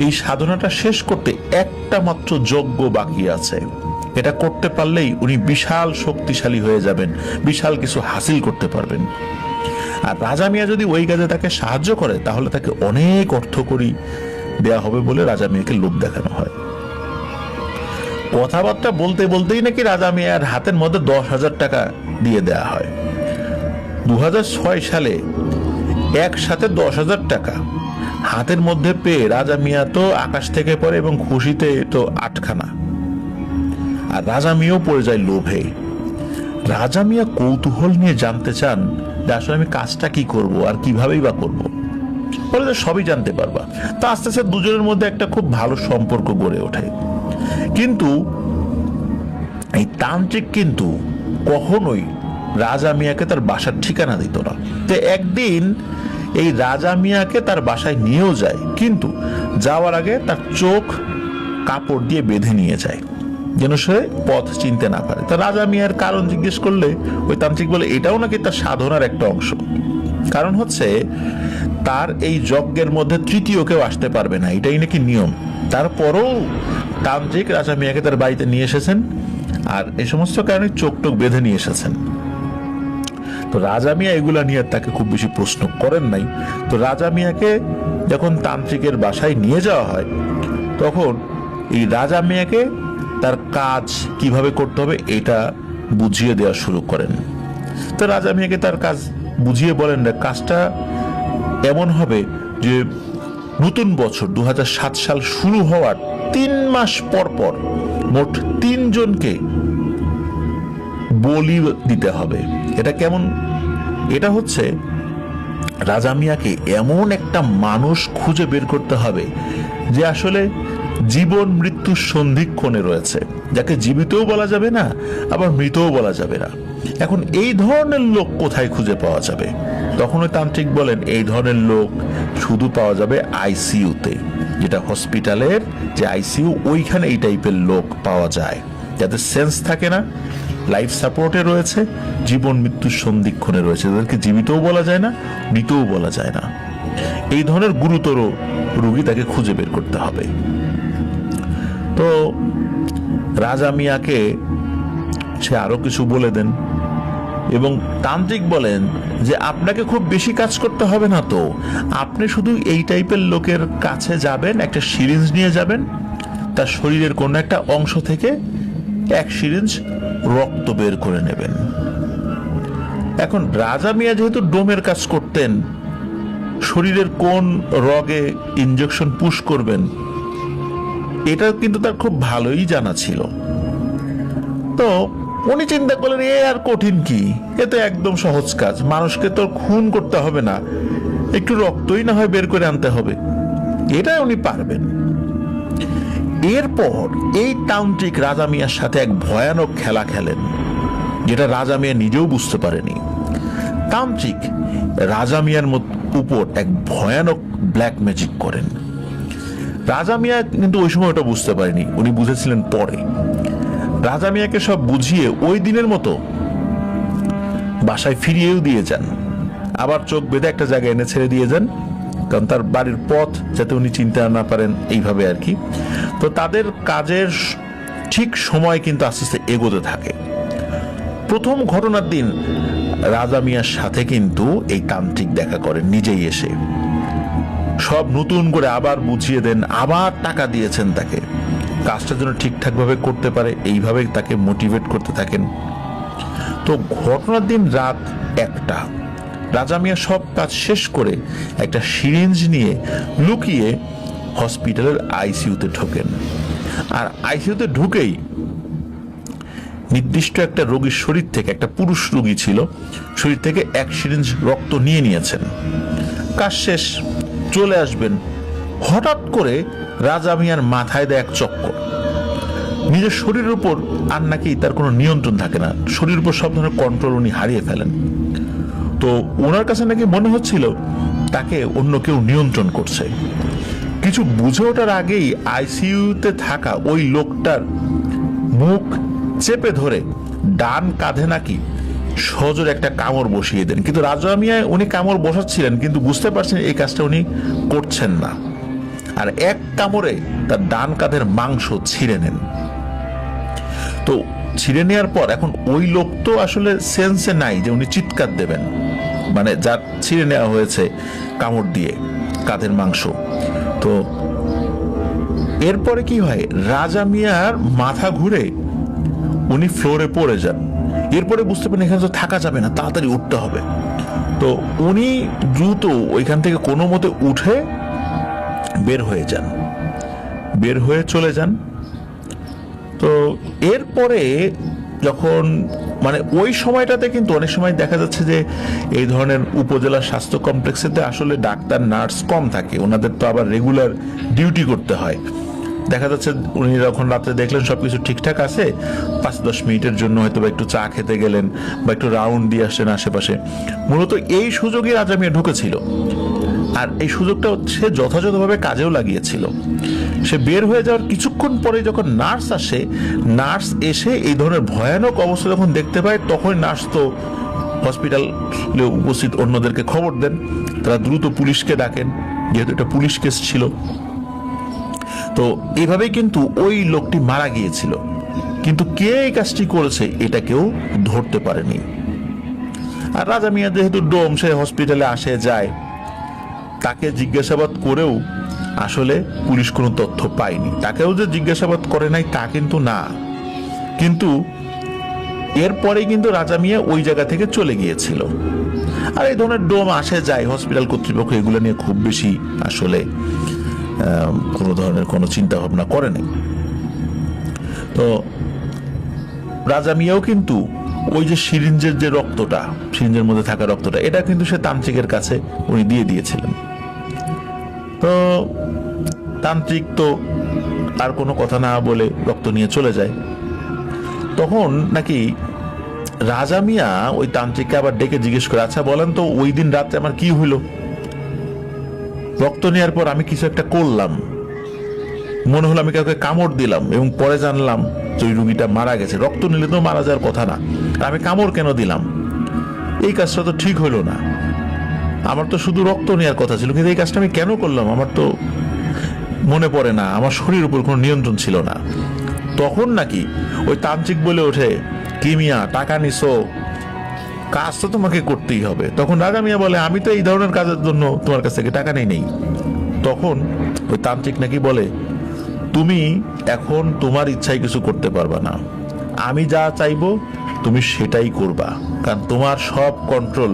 এই সাধনাটা শেষ করতে একটা মাত্র যজ্ঞ বাকি আছে, এটা করতে পারলেই উনি বিশাল শক্তিশালী হয়ে যাবেন, বিশাল কিছু হাসিল করতে পারবেন। আর রাজা মিয়া যদি ওই কাজে তাকে সাহায্য করে তাহলে তাকে অনেক অর্থকড়ি দেয়া হবে বলে রাজা মিয়াকে লোভ দেখানো হয়। কথাবার্তা বলতে বলতেই নাকি রাজা মিয়ার হাতের মধ্যে 10,000 টাকা দিয়ে দেয়া হয়। 2006 সালে একসাথে 10,000 টাকা হাতের মধ্যে পেয়ে রাজা মিয়া তো আকাশ থেকে পড়ে, এবং খুশিতে তো আটখানা। আর রাজা মিয়াও পড়ে যায় লোভে। রাজা মিয়া কৌতূহল নিয়ে জানতে চান যে আসলে আমি কাজটা কি করব আর কিভাবেই বা করব। বলে যে সবই জানতে পারবা। তা আস্তে আস্তে দুজনের মধ্যে একটা খুব ভালো সম্পর্ক গড়ে ওঠে। কিন্তু এই তান্ত্রিক কিন্তু কখনোই রাজা মিয়াকে তার বাসার ঠিকানা দিত না। তো একদিন এই রাজা মিয়াকে তার বাসায় নিয়েও যায়, কিন্তু যাওয়ার আগে তার চোখ কাপড় দিয়ে বেঁধে নিয়ে যায় যেন সে পথ চিনতে না পারে। তা রাজা মিয়ার কারণ জিজ্ঞেস করলে ওই তান্ত্রিক বলে এটাও নাকি তার সাধনার একটা অংশ। কারণ হচ্ছে তার এই যজ্ঞের মধ্যে তৃতীয় কেউ আসতে পারবে না, এটাই নাকি নিয়ম। তারপরও তান্ত্রিক রাজা মিয়াকে তার বাড়িতে নিয়ে এসেছেন, আর এই সমস্ত কারণে চোখ টোক বেঁধে নিয়ে এসেছেন। তো রাজা মিয়া এগুলা নিয়ে তাকে খুব বেশি প্রশ্ন করেন নাই। তো রাজা মিয়াকে যখন তান্ত্রিকের বাসায় নিয়ে যাওয়া হয়, তখন এই রাজা মিয়াকে তার কাজ কিভাবে করতে হবে এটা বুঝিয়ে দেওয়া শুরু করেন। তো রাজা মিয়াকে তার কাজ বুঝিয়ে বলেন যে কাজটা এমন হবে যে নতুন বছর 2007 সাল শুরু হওয়ার 3 মাস পর পর মোট 3 জনকে বলি দিতে হবে। এটা কেমন? এটা হচ্ছে রাজা মিয়াকে এমন একটা মানুষ খুঁজে বের করতে হবে যে আসলে জীবন মৃত্যুর সন্ধিক্ষণে রয়েছে, যাকে জীবিতও বলা যাবে না আবার মৃতও বলা যাবে না। এখন এই ধরনের লোক কোথায় খুঁজে পাওয়া যাবে? তখন ওই তান্ত্রিক বলেন এই ধরনের লোক শুধু পাওয়া যাবে আইসিইউতে, যেটা হসপিটালের যে আইসিইউ, ওইখানে এই টাইপের লোক পাওয়া যায় যাদের সেন্স থাকে না, লাইফ সাপোর্টে রয়েছে, জীবন মৃত্যুর সন্ধিক্ষণে রয়েছে, তাদেরকে জীবিতও বলা যায় না মৃতও বলা যায় না। এই ধরনের গুরুতর রোগী তাকে খুঁজে বের করতে হবে। তো রাজা মিয়াকে সে আরো কিছু বলে দেন এবং তান্ত্রিক বলেন যে আপনাকে খুব বেশি কাজ করতে হবে না, তো আপনি শুধু এই টাইপের লোকের কাছে যাবেন, একটা সিরিঞ্জ নিয়ে যাবেন, তার শরীরের কোনো একটা অংশ থেকে এক সিরিঞ্জ রক্ত বের করে নেবেন। এখন রাজা মিয়া যেহেতু ডোমের কাজ করতেন, শরীরের কোন রগে ইনজেকশন পুশ করবেন এটা কিন্তু তার খুব ভালোই জানা ছিল। তো উনি চিন্তা করলেন এ আর কঠিন কি, এ তো একদম সহজ কাজ, মানুষকে তো খুন করতে হবে না, একটু রক্তই না হয় বের করে আনতে হবে, এটা উনি পারবেন। এরপর এই তান্ত্রিক রাজা মিয়ার সাথে এক ভয়ানক খেলা খেলেন, যেটা রাজা মিয়া নিজেও বুঝতে পারেনি। তান্ত্রিক রাজা মিয়ার উপর এক ভয়ানক ব্ল্যাক ম্যাজিক করেন। রাজা মিয়া কিন্তু ওই সময় ওটা বুঝতে পারেনি, উনি বুঝেছিলেন পরে। রাজা মিয়াকে সব বুঝিয়ে ওই দিনের মতো বাসায় ফিরিয়েও দিয়ে যান, আবার চোখ বেঁধে একটা জায়গায় এনে ছেড়ে দিয়ে যান, কারণ তার বাড়ির পথ যাতে উনি চিনতে না পারেন, এইভাবে আর কি। তো তাদের কাজের ঠিক সময় কিন্তু আস্তে আস্তে এগোতে থাকে। প্রথম ঘটনার দিন রাজা মিয়ার সাথে কিন্তু এই তান্ত্রিক দেখা করেন নিজেই এসে, সব নতুন করে আবার বুঝিয়ে দেন, আবার টাকা দিয়েছেন তাকে, কাজটা যেন ঠিকঠাক ভাবে করতে পারে, এইভাবে তাকে মোটিভেট করতে থাকেন। তো ঘটনার দিন রাত 1টা, রাজা মিয়া সব কাজ শেষ করে একটা সিরিঞ্জ নিয়ে লুকিয়ে হসপিটালের আইসিইউতে ঢোকেন। আর আইসিইউতে ঢুকেই নির্দিষ্ট একটা রোগীর শরীর থেকে, একটা পুরুষ রোগী ছিল, শরীর থেকে এক সিরিঞ্জ রক্ত নিয়ে নিয়েছেন, কাজ শেষ, চলে আসবেন। হঠাৎ করে রাজা মিয়ার মাথায় দেয় এক চক্কর। নিজের শরীরের উপর আর নাকি তার কোনো নিয়ন্ত্রণ থাকে না, শরীরের উপর সব ধরনের কন্ট্রোল উনি হারিয়ে ফেলেন। তো ওনার কাছে নাকি মনে হচ্ছিল তাকে অন্য কেউ নিয়ন্ত্রণ করছে। কিছু বুঝে ওঠার আগেই আইসিইউতে থাকা ওই লোকটার মুখ চেপে ধরে ডান কাঁধে নাকি সজোরে একটা কামড় বসিয়ে দেন। কিন্তু রাজা মিয়া উনি কামড় বসাচ্ছিলেন, কিন্তু বুঝতে পারছেন এই কাজটা উনি করছেন না, আর এক কামড়ে তার ডান কাঁধের মাংস ছিঁড়ে নেন। তো ছিঁড়ে নেওয়ার পর এখন ওই লোক তো আসলে সেন্সে নাই যে উনি চিৎকার দেবেন, মানে যার ছিঁড়ে নেওয়া হয়েছে কামড় দিয়ে কাঁধের মাংস। তো এরপরে কি হয়, রাজা মিয়ার মাথা ঘুরে উনি ফ্লোরে পড়ে যান। এরপরে বুঝতে পারেন এখানে তো থাকা যাবে না, তাড়াতাড়ি উঠতে হবে। তো উনি দ্রুত ওইখান থেকে কোনো মতে উঠে বের হয়ে যান, বের হয়ে চলে যান। তো এরপরে যখন মানে ওই সময়টাতে কিন্তু অনেক সময় দেখা যাচ্ছে যে এই ধরনের উপজেলা স্বাস্থ্য কমপ্লেক্সেতে আসলে ডাক্তার নার্স কম থাকে, ওনাদের তো আবার রেগুলার ডিউটি করতে হয়। দেখা যাচ্ছে উনি যখন রাত্রে দেখলেন সবকিছু ঠিকঠাক আছে, 5-10 মিনিটের জন্য হয়তো বা একটু চা খেতে গেলেন বা একটু রাউন্ড দিয়ে আসছেন আশেপাশে। মূলত এই সুযোগে রাজা মিয়া ঢুকেছিল, আর এই সুযোগটা সে যথাযথভাবে কাজেও লাগিয়েছিল। সে বের হয়ে যাওয়ার কিছুক্ষণ পরে যখন নার্স আসে, নার্স এসে এই ধরনের ভয়ানক অবস্থা যখন দেখতে পায়, তখন নার্স তো হসপিটালে উপস্থিত অন্যদেরকে খবর দেন, তারা দ্রুত পুলিশকে ডাকেন, যেহেতু এটা পুলিশ কেস ছিল। তো এইভাবেই কিন্তু ওই লোকটি মারা গিয়েছিল, কিন্তু কে এই কাজটি করেছে এটা কেউ ধরতে পারেনি। আর রাজা মিয়া যেহেতু ডোম, সে হসপিটালে আসে যায়, তাকে জিজ্ঞাসাবাদ করেও আসলে পুলিশ কোনো তথ্য পায়নি। তাকেও যে জিজ্ঞাসাবাদ করে নাই তা কিন্তু না, কিন্তু এরপরে কিন্তু রাজা মিয়া ওই জায়গা থেকে চলে গিয়েছিল। আর এই ধরনের ডোম আসে যায়, হসপিটাল কর্তৃপক্ষ এগুলো নিয়ে খুব বেশি আসলে কোনো ধরনের কোনো চিন্তা ভাবনা করেনি। তো রাজা মিয়াও কিন্তু ওই যে সিরিঞ্জের যে রক্তটা, সিরিঞ্জের মধ্যে থাকা রক্তটা, এটা কিন্তু সে তান্ত্রিকের কাছে উনি দিয়ে দিয়েছিলেন। তো তান্ত্রিক তো আর কোনো কথা না বলে রক্ত নিয়ে চলে যায়। তখন নাকি রাজা মিয়া ওই তান্ত্রিককে আবার ডেকে জিজ্ঞেস করে, আচ্ছা বলেন তো ওই দিন রাতে আমার কি হইল? রক্ত নেওয়ার পর আমি কিছু একটা করলাম, মনে হলো আমি কাউকে কামড় দিলাম, এবং পরে জানলাম যে ওই রুগীটা মারা গেছে। রক্ত নিলে তো মারা যাওয়ার কথা না, আমি কামড় কেন দিলাম? এই কাজটা তো ঠিক হইল না। আমার তো শুধু রক্ত নেওয়ার কথা ছিল, কিন্তু এই কাজটা আমি কেন করলাম আমার তো মনে পড়ে না, আমার শরীরের উপর কোনো নিয়ন্ত্রণ ছিল না। তখন নাকি ওই তান্ত্রিক বলে ওঠে, কি মিয়া টাকা নিছো, কাজ তো তোমাকে করতেই হবে। তখন রাজা মিয়া বলে, আমি তো এই ধরনের কাজের জন্য তোমার কাছ থেকে টাকা নেই। তখন ওই তান্ত্রিক নাকি বলে, তুমি এখন তোমার ইচ্ছায় কিছু করতে পারবা না, আমি যা চাইবো তুমি সেটাই করবা, কারণ তোমার সব কন্ট্রোল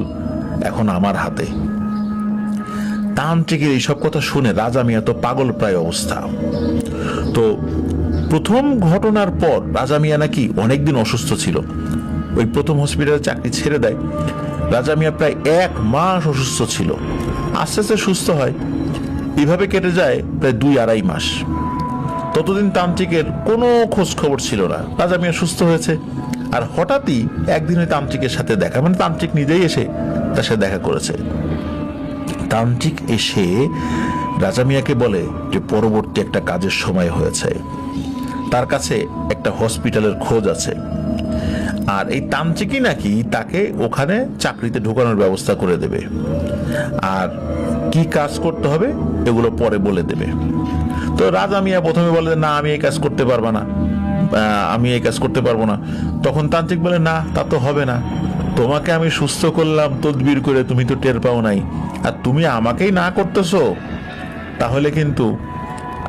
এখন আমার হাতে। তান্ত্রিকের এইসব কথা শুনে রাজা মিয়া তো পাগল প্রায় অবস্থা। তো প্রথম ঘটনার পর রাজা মিয়া নাকি অনেকদিন অসুস্থ ছিল, ওই প্রথম হসপিটালে চাকরি ছেড়ে দেয়। রাজা মিয়া প্রায় 1 মাস অসুস্থ ছিল, আস্তে আস্তে সুস্থ হয়। এভাবে কেটে যায় প্রায় 2-2.5 মাস। ততদিন তান্ত্রিকের কোনো খোঁজ খবর ছিল না। রাজা মিয়া সুস্থ হয়েছে, আর হঠাৎই একদিন ওই তান্ত্রিকের সাথে দেখা, মানে তান্ত্রিক নিজেই এসে তার সাথে দেখা করেছে। তান্ত্রিক এসে রাজা মিয়াকে বলে যে পরবর্তী একটা কাজের সময় হয়েছে, তার কাছে একটা হসপিটালের খোঁজ আছে, আর এই তান্ত্রিকই নাকি তাকে ওখানে চাকরিতে ঢোকানোর ব্যবস্থা করে দেবে, আর কি কাজ করতে হবে এগুলো পরে বলে দেবে। তো রাজা মিয়া প্রথমে বলে, না আমি এই কাজ করতে পারবো না, আমি এই কাজ করতে পারবো না। তখন তান্ত্রিক বলে, না তা তো হবে না, তোমাকে আমি সুস্থ করলাম তদবির করে, তুমি তো টের পাও নাই, আর তুমি আমাকেই না করতেছো, তাহলে কিন্তু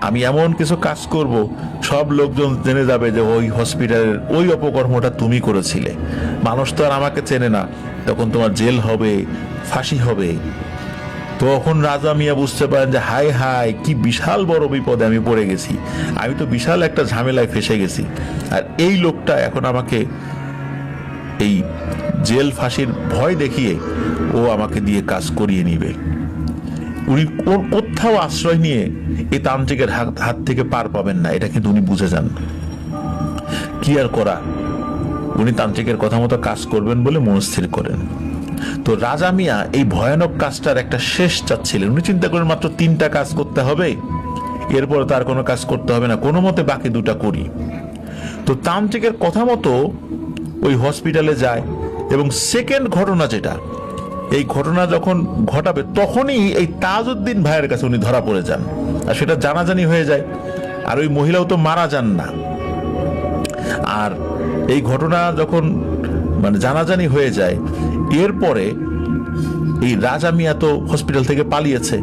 আমি এমন কিছু কাজ করব সব লোকজন জেনে যাবে যে ওই হসপিটালের ওই অপকর্মটা তুমি করেছিলে। মানুষ তো আর আমাকে চেনে না, তখন তোমার জেল হবে, ফাঁসি হবে। তখন রাজা মিয়া বুঝতে পারেন যে হায় হায়, কি বিশাল বড় বিপদে আমি পড়ে গেছি, আমি তো বিশাল একটা ঝামেলায় ফেসে গেছি, আর এই লোকটা এখন আমাকে এই জেল ফাঁসির ভয় দেখিয়ে ও আমাকে দিয়ে কাজ করিয়ে নিবে। উনি কোথাও আশ্রয় নিয়ে এই তান্ত্রিকের হাত থেকে পার পাবেন না, এটা কিন্তু উনি বুঝে যান। কি আর করা, উনি তান্ত্রিকের কথা মতো কাজ করবেন বলে মনস্থির করেন। তো রাজা মিয়া এই ভয়ানক কাজটার একটা শেষ চাচ্ছিলেন। উনি চিন্তা করেন মাত্র 3টা কাজ করতে হবে, এরপরে তার কোনো কাজ করতে হবে না, কোনো মতে বাকি 2টা করি। তো তান্ত্রিকের কথা মতো ওই হসপিটালে যায়, এবং সেকেন্ড ঘটনা যেটা, এই ঘটনা যখন ঘটাবে তখনই এই তাজউদ্দিন ভাইয়ের কাছে উনি ধরা পড়ে যান, আর সেটা জানাজানি হয়ে যায়। আর ওই মহিলাও তো মারা যান না। আর এই ঘটনা যখন মানে জানাজানি হয়ে যায়, এরপরে এই রাজা মিয়া তো হসপিটাল থেকে পালিয়েছে,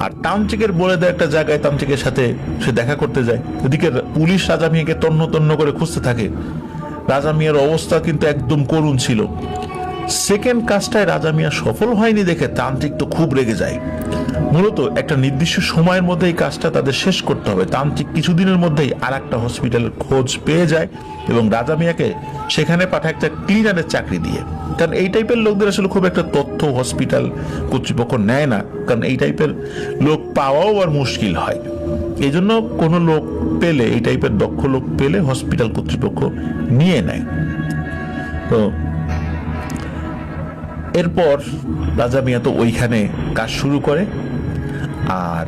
আর তান্ত্রিকের বলে দেয় একটা জায়গায় তান্ত্রিকের সাথে সে দেখা করতে যায়। এদিকে পুলিশ রাজা মিয়াকে তন্ন তন্ন করে খুঁজতে থাকে। রাজা মিয়ার অবস্থা কিন্তু একদম করুণ ছিল। সেকেন্ড কাজটায় রাজা মিয়া সফল হয়নি দেখে তান্ত্রিক তো খুব রেগে যায়। মূলত একটা নির্দিষ্ট সময়ের মধ্যে এই কাজটা তাদের শেষ করতে হবে। তান্ত্রিক কিছুদিনের মধ্যেই আর একটা হসপিটালের খোঁজ পেয়ে যায়, এবং রাজা মিয়াকে সেখানে পাঠায় একটা ক্লিনারের চাকরি দিয়ে। কারণ এই টাইপের লোকদের আসলে খুব একটা তথ্য হসপিটাল কর্তৃপক্ষ নেয় না, কারণ এই টাইপের লোক পাওয়াও আর মুশকিল হয়। এই জন্য কোনো লোক পেলে, এই টাইপের দক্ষ লোক পেলে হসপিটাল কর্তৃপক্ষ নিয়ে নেয়। তো এরপর রাজা মিয়া তো ওইখানে কাজ শুরু করে, আর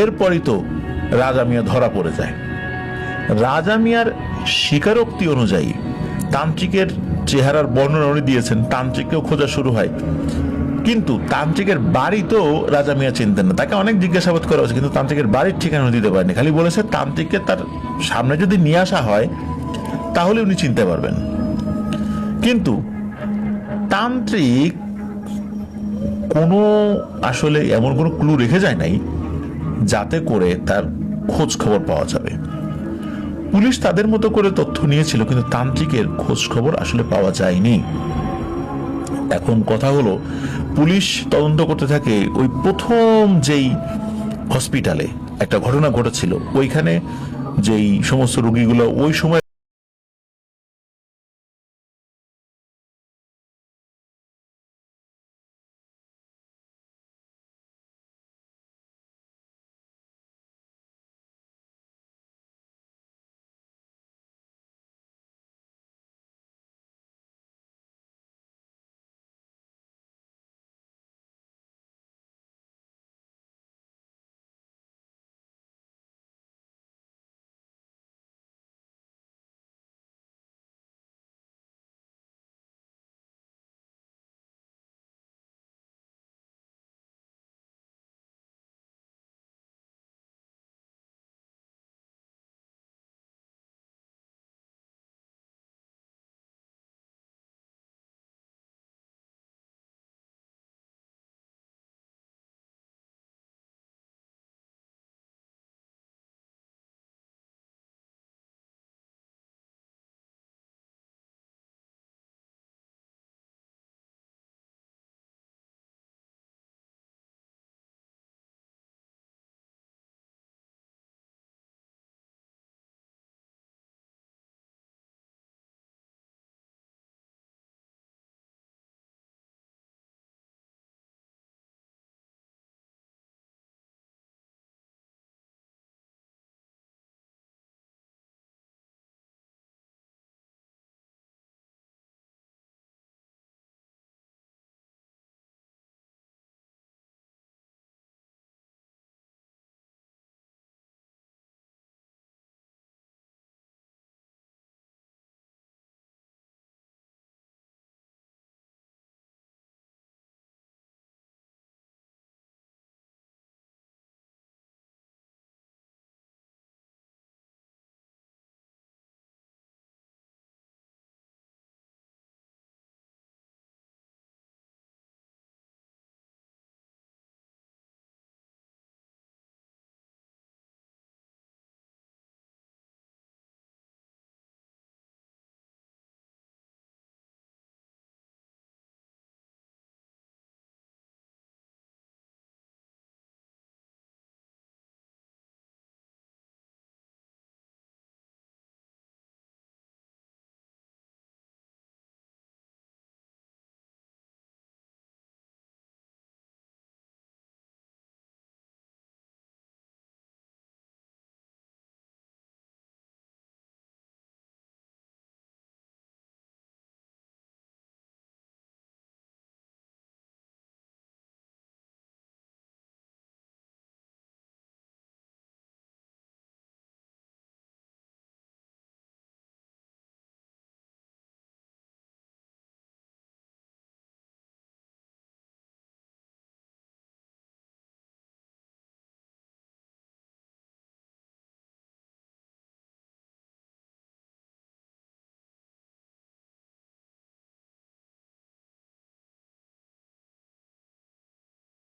এরপরই তো রাজা মিয়া ধরা পড়ে যায়। রাজা মিয়ার স্বীকারোক্তি অনুযায়ী তান্ত্রিকের চেহারার বর্ণনা উনি দিয়েছেন, তান্ত্রিককেও খোঁজা শুরু হয়। কিন্তু তান্ত্রিকের বাড়ি তো রাজা মিয়া চিনতেন না, তাকে অনেক জিজ্ঞাসাবাদ করা হয়েছে, কিন্তু তান্ত্রিকের বাড়ির ঠিকানা দিতে পারেনি। খালি বলেছে তান্ত্রিককে তার সামনে যদি নিয়ে আসা হয় তাহলে উনি চিনতে পারবেন। কিন্তু তান্ত্রিক কোনো আসলে এমন কোনো ক্লু রেখে যায় নাই যাতে করে তার খোঁজ খবর পাওয়া যাবে। পুলিশ তাদের মতো করে তথ্য নিয়েছিল, কিন্তু তান্ত্রিকের খোঁজ খবর আসলে পাওয়া যায়নি। এখন কথা হলো, পুলিশ তদন্ত করতে থাকে ওই প্রথম যেই হসপিটালে একটা ঘটনা ঘটেছিল, ওইখানে যেই সমস্ত রোগীগুলো ওই সময়